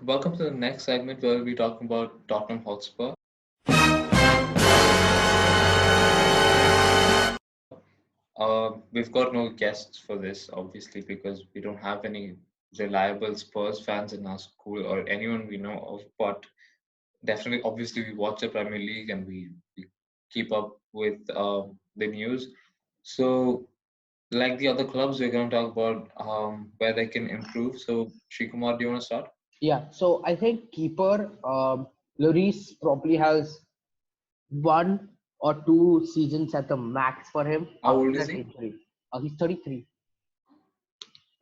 welcome to the next segment where we talk about Tottenham Hotspur. We've got no guests for this, obviously, because we don't have any reliable Spurs fans in our school or anyone we know of. But definitely, obviously, we watch the Premier League and we keep up with the news. So, like the other clubs, we're going to talk about where they can improve. So, Srikumar, do you want to start? Yeah, so I think keeper Lloris probably has 1 or 2 seasons at the max for him How after old is that he? injury. He's 33,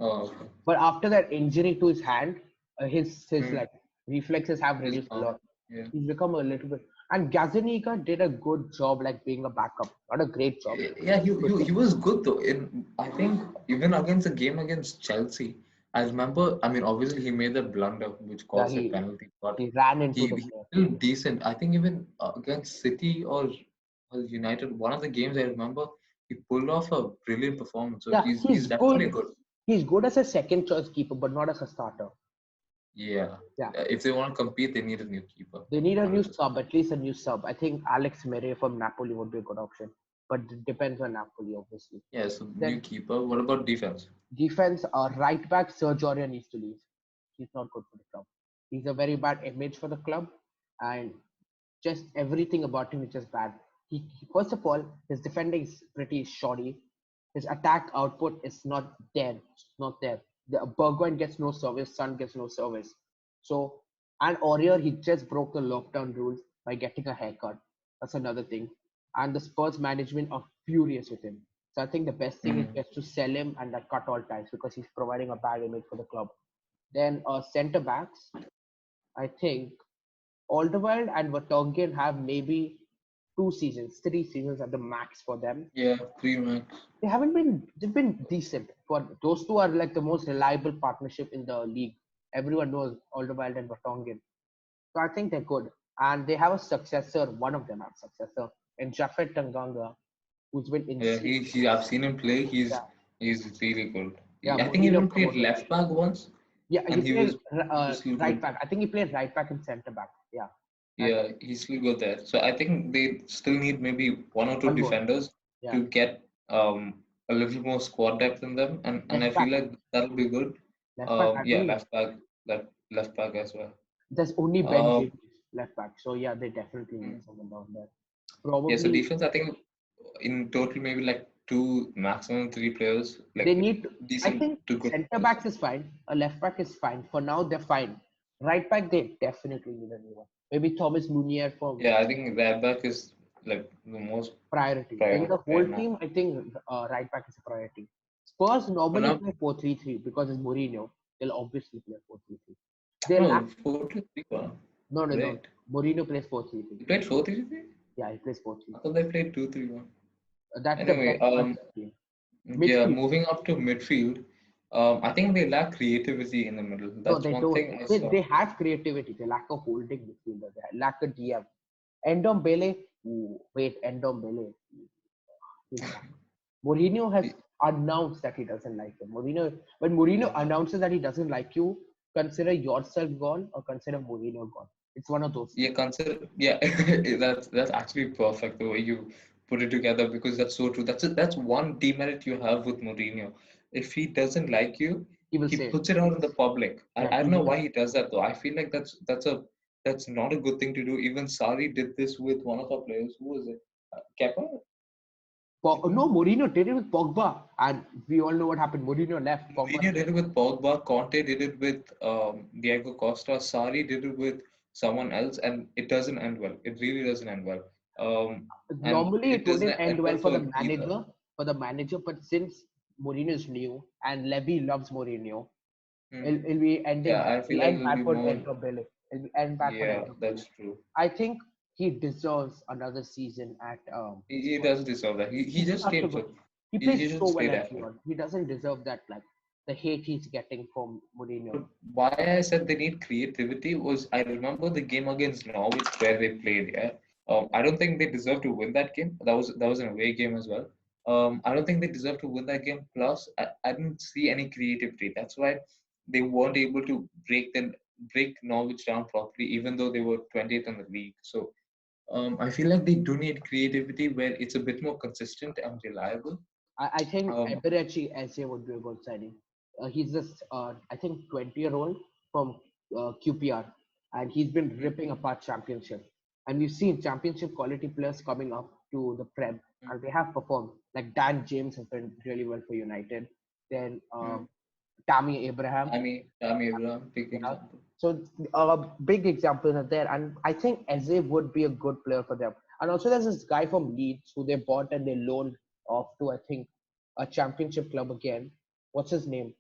Oh, okay. but after that injury to his hand, his Hmm. like reflexes have He's reduced a lot. yeah. He's become a little bit. And Gazzaniga did a good job, like being a backup. Not a great job. Yeah, Good he job. was good though. In I think even against the game against Chelsea, I remember. I mean, obviously he made the blunder which Yeah, caused a penalty, but he ran into the he player. still decent. I think even against City or United, one of the games I remember, he pulled off a brilliant performance. So Yeah, he's he's definitely good. good. He's good as a second choice keeper, but not as a starter. Yeah. Yeah. If they want to compete, they need a new keeper. They need a new 100%. sub, at least a new sub. I think Alex Mere from Napoli would be a good option, but it depends on Napoli, obviously. Yeah. So new Then keeper. What about defense? defense, right back Sergio Aurier needs to leave. He's not good for the club. He's a very bad image for the club, and just everything about him is just bad. First of all, his defending is pretty shoddy. His attack output is not there. It's not there. The Bergwijn gets no service. Son gets no service. So, and Aurier, he just broke the lockdown rules by getting a haircut. That's another thing. And the Spurs management are furious with him. So I think the best thing is Mm. just to sell him and cut all ties because he's providing a bad image for the club. Then centre backs, I think Alderweireld and Vertonghen have maybe 2 seasons, 3 seasons at the max for them. Yeah. Three max. They've been decent. For those two are like the most reliable partnership in the league. Everyone knows Alderweireld and Vertonghen. So I think they're good. And they have a successor, one of them have a successor, in Jafet Tanganga, who's been Yeah, insane. I've seen him play. Yeah, He's really good. yeah, I think he Mourinho even played promoted him. left back once, Yeah, he and played he was still right good. back. I think he played right back and centre back. Yeah, right. Yeah, he's still good there. So I think they still need maybe one or two One more. defenders Yeah, to get a little more squad depth in them, and I left feel back. like that'll be good. Left back, I Yeah, agree. left back as well. There's only Ben Um, Davies left back. So yeah, they definitely need mm, someone down there. yeah, so Probably defense, I think in total maybe like two maximum three players, they like need. I decent think to good centre players. backs is fine. A left back is fine. For now, they're fine. Right back, they definitely need a new one. Maybe Thomas Munier for Yeah, I think right back is like the most priority. In the priority whole right now. team, I think right back is a priority. Spurs For normally now, play 4-3-3 because it's Mourinho. They'll obviously play 4-3-3. They no, lack 4-2-3-1. no. Right. Mourinho plays 4-3-3. They played 4-3-3? Yeah, he plays I 4-3-3. thought they played 2-3-1. That's the Anyway, best version of the team. yeah, Midfield. moving up to midfield, I think they lack creativity in the middle. No, That's they one don't. thing I saw. They have creativity. They lack a holding midfielder. They lack a DM. Endombele. Ooh, wait, Endombele. He's back. Mourinho has announced that he doesn't like him. When Mourinho Yeah, announces that he doesn't like you, consider yourself gone or consider Mourinho gone. It's one of those yeah, two. consider, yeah, that's actually perfect the way you put it together because that's so true. That's one demerit you have with Mourinho. If he doesn't like you, He will he say, puts it out in the public. yeah, I he don't know will. why he does that though. I feel like that's not a good thing to do. Even Sari did this with one of our players. Who was it? Kepa? Kepa? No, Mourinho did it with Pogba, and we all know what happened. Mourinho left. Pogba Mourinho did stayed. it with Pogba, Conte did it with Diego Costa, Sari did it with someone else, and it doesn't end well. It really doesn't end well. And Normally, it it doesn't wouldn't end end well well for for the either. manager. For the manager, but since Mourinho is new and Levy loves Mourinho, Hmm. it'll be ending. Yeah, I feel It'll like end it'll bad be for more. Endombele. It'll end bad for Yeah, Endombele. that's true. I think he deserves another season at He Spurs. does deserve that. He He's just such a came, good. so He he plays should so stay well there at for. Lyon. He doesn't deserve that the hate he's getting from Mourinho. But why I said they need creativity was I remember the game against Norwich where they played. Yeah, I don't think they deserve to win that game. That was an away game as well. I don't think they deserve to win that game. Plus, I didn't see any creativity. That's why they weren't able to break the break Norwich down properly, even though they were 20th in the league. So I feel like they do need creativity where it's a bit more consistent and reliable. I think Um, Eberechi Eze would be a good signing. He's just, I think, 20-year-old from QPR, and he's been mhm, ripping apart Championship. And we've seen Championship quality players coming up to the Prem, mhm, and they have performed. Like Dan James has been really well for United. Then mhm. Tammy Abraham. Tammy Abraham, big Yeah. example. So big examples are there, and I think Eze would be a good player for them. And also, there's this guy from Leeds who they bought and they loaned off to, I think, a championship club again. What's his name?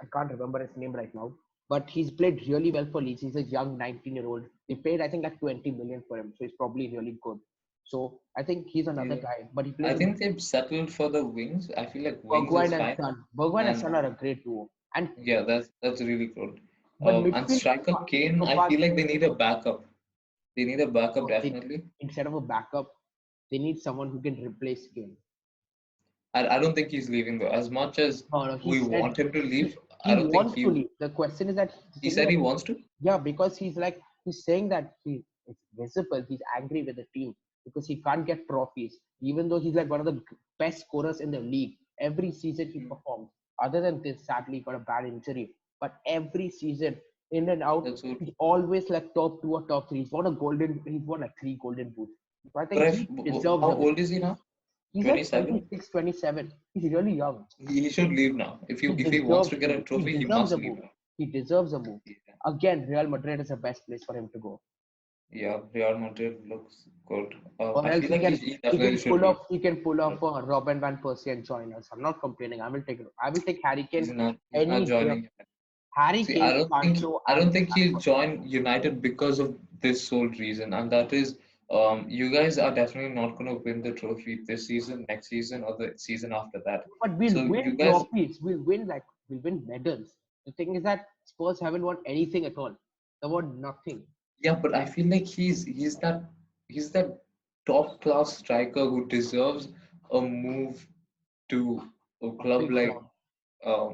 I can't remember his name right now. But he's played really well for Leeds. He's a young 19-year-old. They paid, I think, like 20 million for him, so he's probably really good. So I think he's another Yeah. guy. But he I plays in think they've settled for the wings. I feel like wings is Bergwijn and fine. Son. Bergwijn and Son And are a great duo. And yeah, that's really good. but And midfield, striker Kane, I apart feel like they need a backup. They need a backup they, definitely. instead of a backup, they need someone who can replace Kane. I don't think he's leaving though. As much as No, no, he we said want him to leave, he I don't think wants to leave. The question is that the he thing is said that he wants to. yeah, because he's saying that it's visible. He's angry with the team because he can't get trophies, even though he's like one of the best scorers in the league. Every season he Mm, performs. Other than this, sadly, he got a bad injury. But every season, in and out, that's so he's true. always like top two or top three. He's won like three golden boots. So I But think he deserves how a old is he now? He's like 27. 26, 27. He's really young. He should leave now. He If he wants deserves to to get a leave. He trophy, he deserves must a leave move. now. He deserves a move. Yeah, Again, Real Madrid is the best place for him to go. yeah. Real Madrid looks good. Or I else feel like he definitely should leave. he can pull off Robin van Persie and join us. I'm not complaining. I will take Harry Kane He's not any day. joining. Harry See, Kane, Sancho, I and don't think he'll join United because of this sole reason, and that is, you guys are definitely not going to win the trophy this season, next season, or the season after that. but we'll So you win guys, trophies. We'll win medals. The thing is that Spurs haven't won anything at all. They won nothing. yeah, but I feel like he's that top class striker who deserves a move to a A club big like club.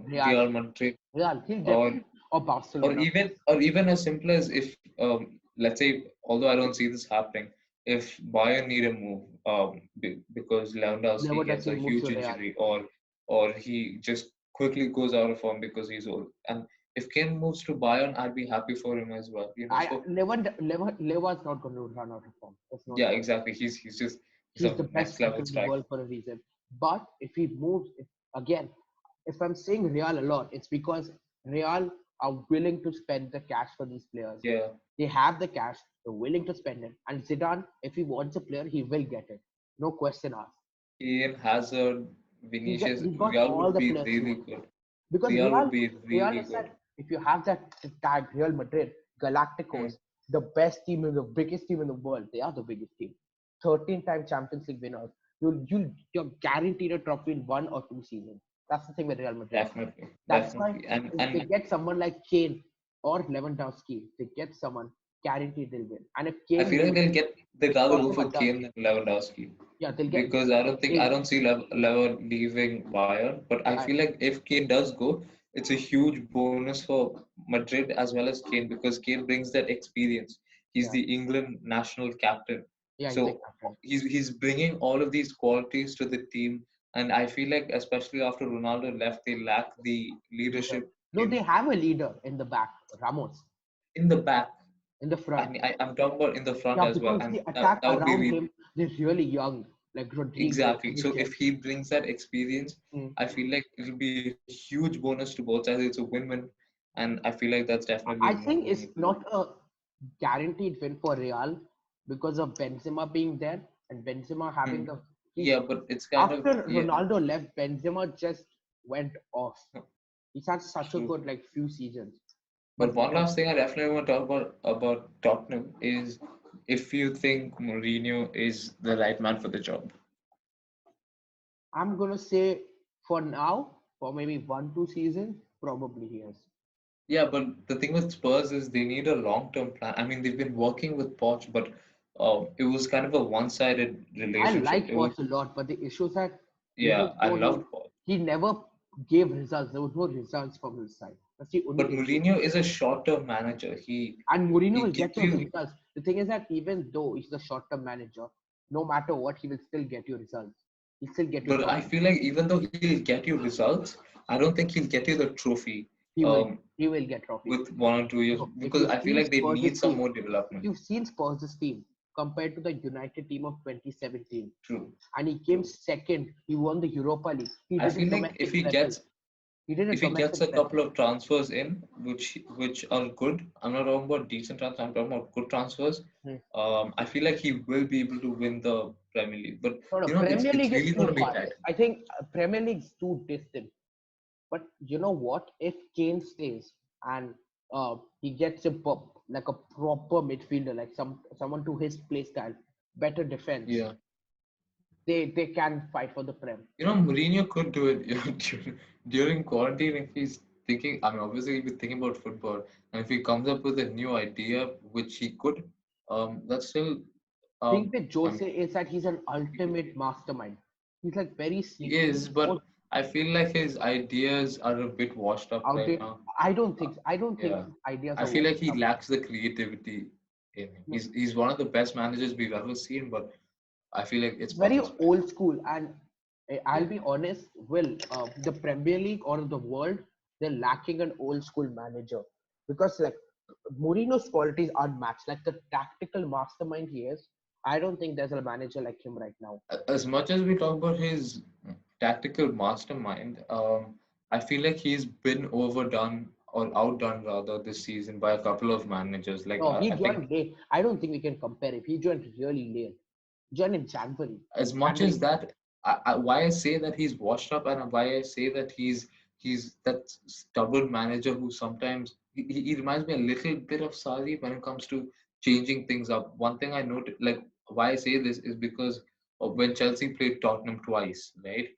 Real. Real Madrid, Real. He'll or definitely or Barcelona. even as simple as if let's say, although I don't see this happening, if Bayern need a move because Lewandowski gets a Lewandowski moves huge to Real. injury, or he just quickly goes out of form because he's old, and if Kane moves to Bayern, I'd be happy for him as well, you know. So Leva's not going to run out of form. There's no yeah, doubt. exactly. He's He's a the best next striker level in the striker. world for a reason. But if he moves, again, if I'm saying Real a lot, it's because Real are willing to spend the cash for these players. Yeah, They have the cash, they're willing to spend it. And Zidane, if he wants a player, he will get it. No question asked. Kane, Hazard, Vinicius, He's got Real all would the be players he really wants. good. Because Real would Real, be Real really is that good. if you have that tag Real Madrid, Hmm. Galacticos, the best team in the biggest team in the world, they are the biggest team. 13-time Champions League winners. You're guaranteed a trophy in 1 or 2 seasons. That's the thing with Real Madrid. Definitely, That's why definitely, if they get someone like Kane or Lewandowski, they get someone guaranteed they'll win. And if I Kane feel like moves, they'd it's rather got go them a for done. Kane than Lewandowski, Yeah, they'll get because I they, don't see Lever leaving Bayern, but I I, feel like if Kane does go, it's a huge bonus for Madrid as well as Kane, because Kane brings that experience. He's yeah, the England national captain, yeah, he's a so captain. he's bringing all of these qualities to the team, and I feel like especially after Ronaldo left, they lack the Leader. leadership No, they have a leader in the back, Ramos, in the back. in the I front. mean, I'm talking about in the front Yeah, as well, because and the attack that would be around really. him, they're really young, like Rodrigo, Exactly. So Vinicius. if he brings that experience, Mm. I feel like it'll be a huge bonus to both sides. It's a win-win, and I feel like that's definitely a I move think we it's need to do. not a guaranteed win for Real because of Benzema being there and Benzema having Hmm. the. He's Yeah, but it's kind of, after yeah, Ronaldo left, Benzema just went off. He's had such a true. good like few seasons, But but one last thing I definitely want to talk about Tottenham is if you think Mourinho is the right man for the job. I'm gonna say for now, for maybe 1 2 seasons, probably he is. Yeah, but the thing with Spurs is they need a long-term plan. I mean, they've been working with Poch, but it was kind of a one-sided I relationship. like It was, Poch a lot, but the issue is that yeah, even I though loved Poch. he never gave results, there was no results from his side. That's the only But issue. Mourinho is a short-term manager. And Mourinho He will gives get you the you. results. The thing is that even though he's the short-term manager, no matter what, he will still get you results. He'll still get you But I trophies. feel like even though he'll get you results, I don't think he'll get you the trophy. He will. Um, He will get trophies. with 1 or 2 years So if because you've I feel seen like they need Spurs' some team, more if development. you've seen Spurs' team compared to the United team of 2017, True, and he came true. second, he won the Europa League. He I did feel it like domestic level. He did it if he gets domestic a level. couple of transfers in, which are good. I'm not talking about decent transfers. I'm talking about good transfers. Hmm. I feel like he will be able to win the Premier League. But No, no, it's Premier League is really too going to be far. tight. I think Premier League is too distant. But you know what? If Kane stays and he gets like a proper midfielder, like someone to his play style, better defense, Yeah. they can fight for the Prem. Mourinho could do it during quarantine if he's thinking. I mean, obviously he'll be thinking about football, and if he comes up with a new idea, which he could, that's still. Thing with I mean, Jose is that he's an ultimate mastermind. He's like very he sneaky. is, but I feel like his ideas are a bit washed up right Outdated. now. I don't Uh, think. I don't think yeah, his ideas I are feel like washed he up. lacks the creativity in him. No, He's one of the best managers we've ever seen, but I feel like it's it's past very his prime. old school. And I'll Yeah, be honest, Will, the Premier League or the world, they're lacking an old school manager because like Mourinho's qualities are matched. Like the tactical mastermind he is, I don't think there's a manager like him right now. as much as we talk about his tactical mastermind, I feel like he's been overdone or outdone rather this season by a couple of managers. Like No, he I think joined late. I don't think we can compare him. He joined really late. He joined in January. as much January. as that, why I say that he's washed up and why I say that he's that stubborn manager who sometimes he reminds me a little bit of Sarri when it comes to changing things up. One thing I noted, like why I say this is because of when Chelsea played Tottenham twice, right?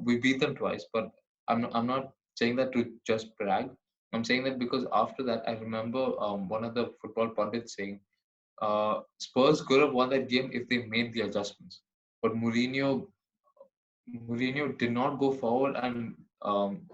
We beat them twice, but I'm not saying that to just brag. I'm saying that because after that, I remember one of the football pundits saying Spurs could have won that game if they made the adjustments. But Mourinho did not go forward and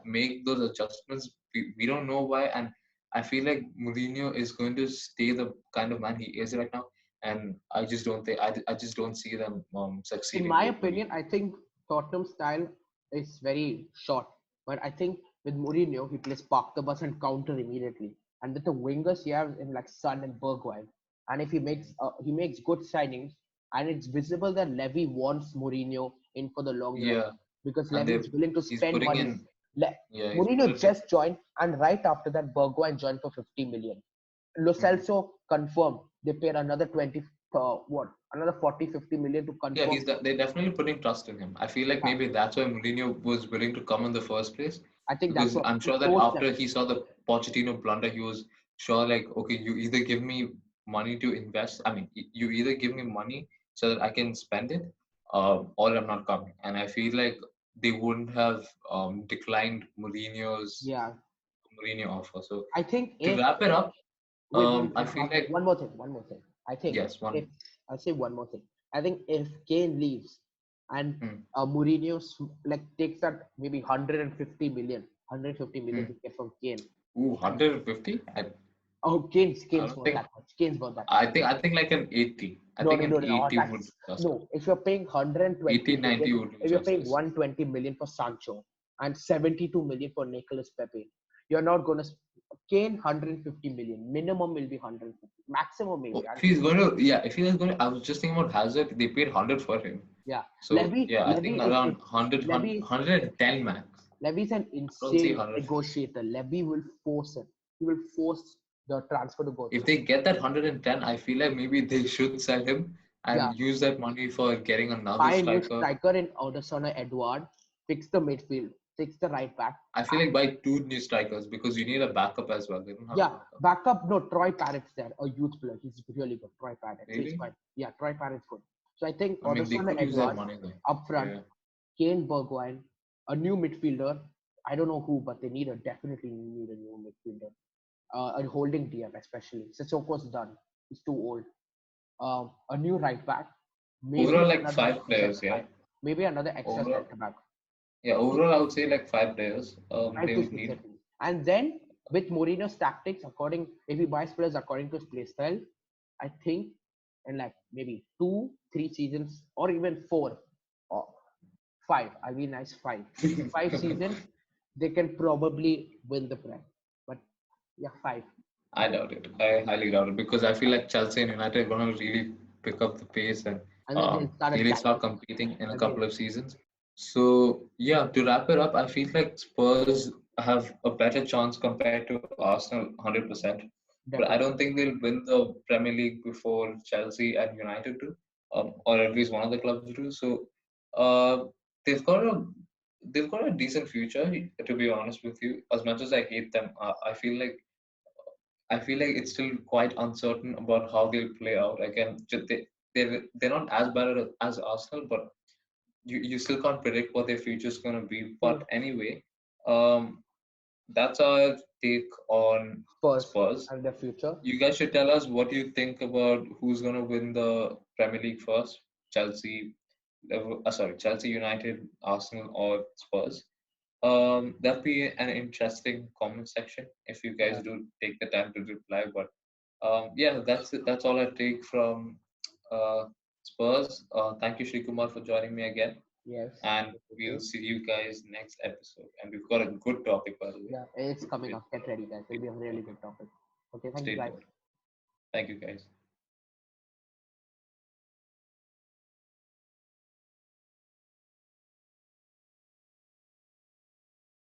make those adjustments. We don't know why, and I feel like Mourinho is going to stay the kind of man he is right now. And I just don't think I just don't see them In succeeding my with opinion, Mourinho. I think Tottenham style is very short. But I think with Mourinho, he plays park the bus and counter immediately. And with the wingers, he has in like Son and Bergwijn. And if he makes good signings, and it's visible that Levy wants Mourinho in for the long run Yeah, because and Levy is willing to he's spend putting money. in he's put Mourinho it in. just joined, and right after that, Bergwijn joined for 50 million. Lo Mhm. Celso confirmed they paid another 20, another 40, 50 million to Yeah, confirm. they're definitely putting trust in him. I feel like Yeah, maybe that's why Mourinho was willing to come in the first place I think that's because what I'm he sure that forced them. after he saw the Pochettino blunder, he was sure like, okay, you either give me money to invest. I mean, you either give me money so that I can spend it, or I'm not coming. And I feel like they wouldn't have declined Yeah, Mourinho offer. So I think to if wrap it up, wait, I feel like one more thing. I think yes, if one. I'll say one more thing. I think if Kane leaves and Hmm, Mourinho like takes that maybe 150 million, 150 million hmm. to get from Kane. Ooh, And 150? oh, I Kane's don't worth think. that much. Kane's worth that much. I think like an 80. I No, think no, an no, no, no. 80 would That's justify. no. If you're paying 120 80, million, 90 would do if you're paying justice. 120 million for Sancho and 72 million for Nicolas Pepe, you're not gonna Kane 150 million. Minimum will be 150. Maximum Oh, maybe. if he's going to, yeah, if he's going to, I was just thinking about Hazard. They paid 100 for him. Yeah. So yeah, I think around Levy is 110 max. Levy's an I don't see insane 150. negotiator. Levy will force it. He will force the transfer to go If through. they get that 110, I feel like maybe they should sell him Yeah. and use that money for getting another Buy a new striker. striker in Odesona Edward. Fix the midfield. Fix the right back. I feel like buy two new strikers because you need a backup as well. They don't have a Yeah, backup. backup. No, Troy Parrott's there, a youth player. He's really good. Troy Parrott. So he's Really? fine. Yeah, Troy Parrott's good. So I think I mean, they Odesona could use that Edward money though. up front, Yeah. Kane Bergwijn, a new midfielder. I don't know who, but they definitely need a new midfielder. A holding DM especially. Sissoko's done. He's too old. A new right back. Maybe Overall, like another five extra players, centre yeah. back. Maybe another extra Overall, centre back. yeah. Overall, I would say like five players. Five They to would six need. at least. And then with Mourinho's tactics, according if he buys players according to his play style, I think in like maybe 2, 3 seasons or even 4 or 5. I'll be nice 5 seasons they can probably win the Prem. But yeah, 5. I doubt it. I highly doubt it because I feel like Chelsea and United are going to really pick up the pace and And then they'll start really start attacking competing in a again. couple of seasons. So yeah, to wrap it up, I feel like Spurs have a better chance compared to Arsenal, 100%. But I don't Definitely. think they'll win the Premier League before Chelsea and United do, or at least one of the clubs do. So uh, they've got a they've got a decent future. To be honest with you, as much as I hate them, I feel like it's still quite uncertain about how they'll play out. Again, they're not as bad as Arsenal, but you still can't predict what their future is going to be. Hmm. But anyway, um, that's our take on Spurs Spurs. and their future. You guys should tell us what you think about who's going to win the Premier League first: Chelsea, Chelsea, United, Arsenal, or Spurs. That'd be an interesting comment section if you guys Yeah. do take the time to reply. But yeah, that's it. That's all I take from uh, Spurs. Thank you, Shri Kumar, for joining me again, Yes. and we'll Definitely. see you guys next episode. And we've got a good topic, by the way. Yeah, it's coming We'll up. Get ready, guys. It'll be a really good topic. Okay, thank you, stay guys. tuned. Thank you, guys.